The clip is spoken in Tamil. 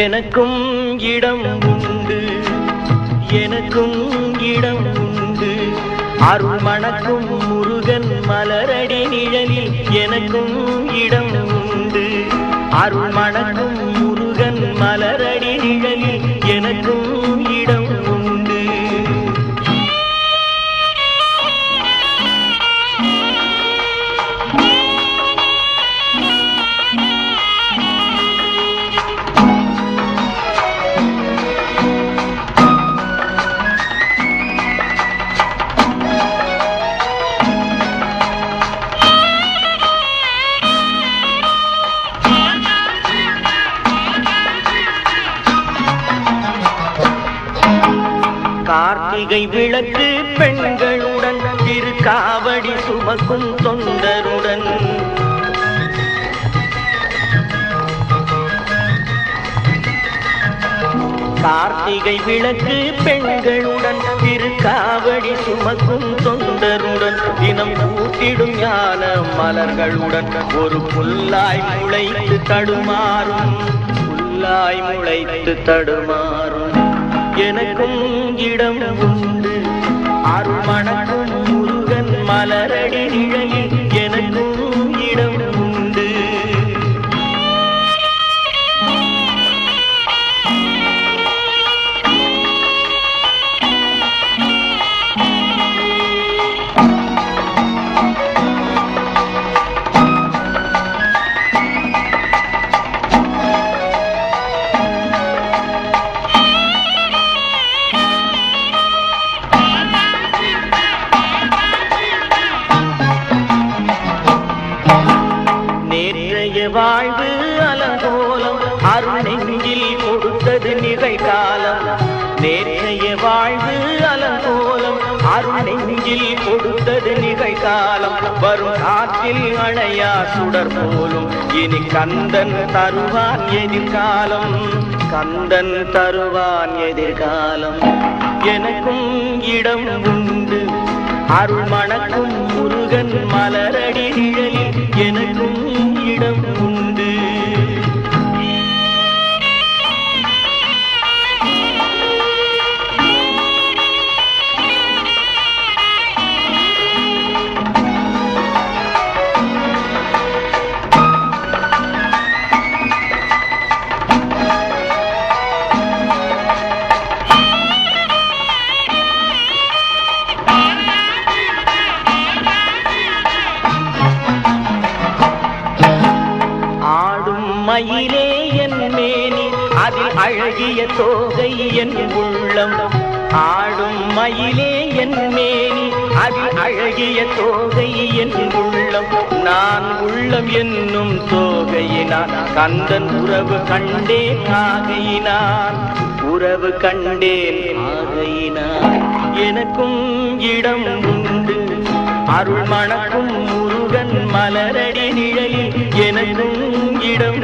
எனக்கும் இடம் உண்டு, எனக்கும் இடம் உண்டு, அருள் மணக்கும் முருகன் மலரடி நிழலில் எனக்கும் இடம் உண்டு, அருள் மணக்கும் முருகன் மலரடி நிழலில் எனக்கும் இடம் உண்டு. கார்த்திகை விளக்கு பெண்களுடன் திருக்காவடி சுமக்கும் தொண்டருடன் கார்த்திகை விளக்கு பெண்களுடன் திருக்காவடி சுமக்கும் தொண்டருடன் தினம் கூட்டிடும் ஞான மலர்களுடன் ஒரு புல்லாய் முளைத்து தடுமாறும், புல்லாய் முளைத்து தடுமாறும். எனக்கும் இடம் உண்டு, அருள் மணக்கும் முருகன் மலரடி நிழலில் எனக்கும் இடம் உண்டு. வாழ்வு அலங்கோலம் அருள் நெஞ்சில் கொடுத்தது நிகழ்காலம், நேற்றைய வாழ்வு அலங்கோலம் அருள் நெஞ்சில் கொடுத்தது நிகழ்காலம். வரும் காற்றில் அணையா சுடர் போலும் இனி கந்தன் தருவான் எதிர்காலம், கந்தன் தருவான் எதிர்காலம். எனக்கும் இடம் உண்டு, அருள் மணக்கும் முருகன் மலரடி நிழலில் எனக்கும் இடம் உண்டு. மயிலே என் மேனி அதில் அழகிய தோகை என் உள்ளம், ஆடும் மயிலே என் மேனி அதில் அழகிய தோகை என் உள்ளம். நான் உள்ளம் என்னும் தோகையினான் கந்தன் உறவு கண்டேன் ஆகையினான், உறவு கண்டேன் ஆகையினான். எனக்கும் இடம் உண்டு, அருள் மணக்கும் முருகன் மலரடி நிழலில் எனக்கும் இடம்